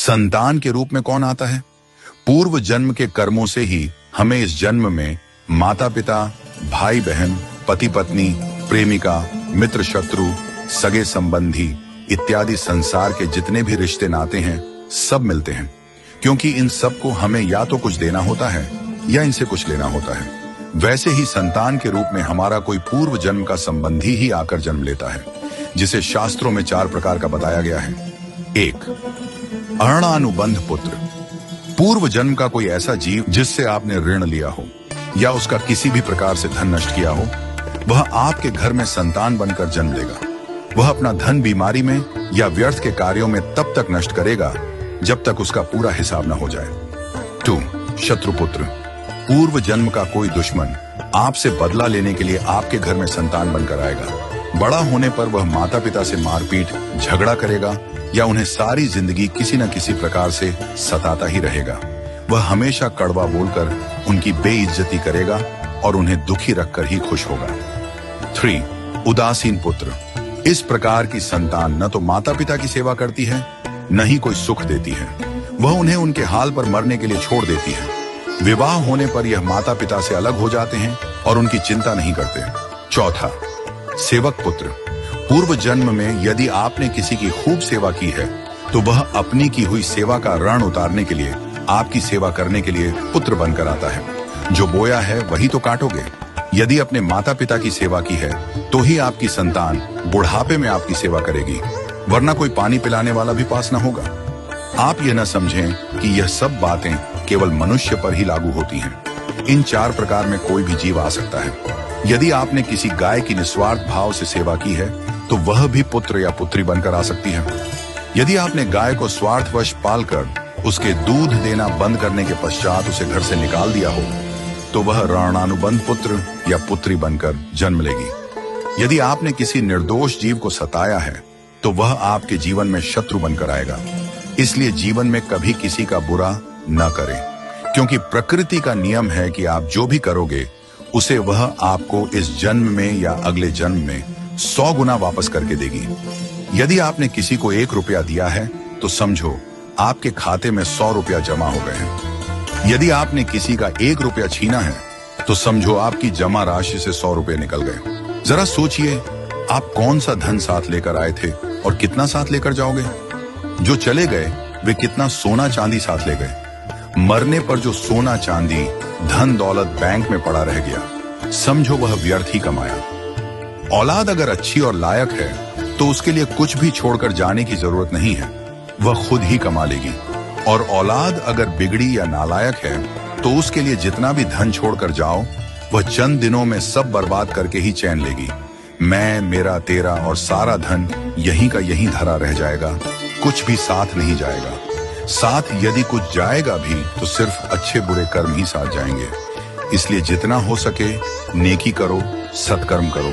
संतान के रूप में कौन आता है? पूर्व जन्म के कर्मों से ही हमें इस जन्म में माता पिता, भाई बहन, पति पत्नी, प्रेमिका, मित्र शत्रु, सगे संबंधी इत्यादि संसार के जितने भी रिश्ते नाते हैं सब मिलते हैं, क्योंकि इन सबको हमें या तो कुछ देना होता है या इनसे कुछ लेना होता है। वैसे ही संतान के रूप में हमारा कोई पूर्व जन्म का संबंधी ही आकर जन्म लेता है, जिसे शास्त्रों में 4 प्रकार का बताया गया है। 1. अरणानुबंध पुत्र। पूर्व जन्म का कोई ऐसा जीव जिससे आपने ऋण लिया हो या उसका किसी भी प्रकार से धन नष्ट किया हो, वह आपके घर में संतान बनकर जन्म लेगा। वह अपना धन बीमारी में या व्यर्थ के कार्यों में तब तक नष्ट करेगा जब तक उसका पूरा हिसाब न हो जाए। 2. शत्रुपुत्र। पूर्व जन्म का कोई दुश्मन आपसे बदला लेने के लिए आपके घर में संतान बनकर आएगा। बड़ा होने पर वह माता पिता से मारपीट, झगड़ा करेगा या उन्हें सारी जिंदगी किसी न किसी प्रकार से सताता ही रहेगा। वह हमेशा कड़वा बोलकर उनकी बेइज्जती करेगा और उन्हें दुखी रखकर ही खुश होगा। 3. उदासीन पुत्र। इस प्रकार की संतान न तो माता पिता की सेवा करती है, न ही कोई सुख देती है। वह उन्हें उनके हाल पर मरने के लिए छोड़ देती है। विवाह होने पर यह माता पिता से अलग हो जाते हैं और उनकी चिंता नहीं करते। 4. सेवक पुत्र। पूर्व जन्म में यदि आपने किसी की खूब सेवा की है तो वह अपनी की हुई सेवा का ऋण उतारने के लिए आपकी सेवा करने के लिए पुत्र बनकर आता है। जो बोया है वही तो काटोगे। यदि अपने माता पिता की सेवा की है तो ही आपकी संतान बुढ़ापे में आपकी सेवा करेगी, वरना कोई पानी पिलाने वाला भी पास न होगा। आप यह न समझें कि यह सब बातें केवल मनुष्य पर ही लागू होती हैं। इन 4 प्रकार में कोई भी जीव आ सकता है। यदि आपने किसी गाय की निस्वार्थ भाव से सेवा की है तो वह भी पुत्र या पुत्री बनकर आ सकती है। यदि आपने गाय को स्वार्थवश पालकर उसके दूध देना बंद करने के पश्चात उसे घर से निकाल दिया हो तो वह ऋणानुबंध पुत्र या पुत्री बनकर जन्म लेगी। यदि आपने किसी निर्दोष जीव को सताया है तो वह आपके जीवन में शत्रु बनकर आएगा। इसलिए जीवन में कभी किसी का बुरा न करें, क्योंकि प्रकृति का नियम है कि आप जो भी करोगे उसे वह आपको इस जन्म में या अगले जन्म में 100 गुना वापस करके देगी। यदि आपने किसी को 1 रुपया दिया है तो समझो आपके खाते में 100 रुपया जमा हो गए हैं। यदि आपने किसी का 1 रुपया छीना है तो समझो आपकी जमा राशि से 100 रुपये निकल गए। जरा सोचिए, आप कौन सा धन साथ लेकर आए थे और कितना साथ लेकर जाओगे? जो चले गए वे कितना सोना चांदी साथ ले गए। मरने पर जो सोना चांदी धन दौलत बैंक में पड़ा रह गया, समझो वह व्यर्थ ही कमाया। औलाद अगर अच्छी और लायक है तो उसके लिए कुछ भी छोड़कर जाने की जरूरत नहीं है, वह खुद ही कमा लेगी। और औलाद अगर बिगड़ी या नालायक है तो उसके लिए जितना भी धन छोड़कर जाओ वह चंद दिनों में सब बर्बाद करके ही चैन लेगी। मैं, मेरा, तेरा और सारा धन यहीं का यहीं धरा रह जाएगा, कुछ भी साथ नहीं जाएगा। साथ यदि कुछ जाएगा भी तो सिर्फ अच्छे बुरे कर्म ही साथ जाएंगे। इसलिए जितना हो सके नेकी करो, सत्कर्म करो।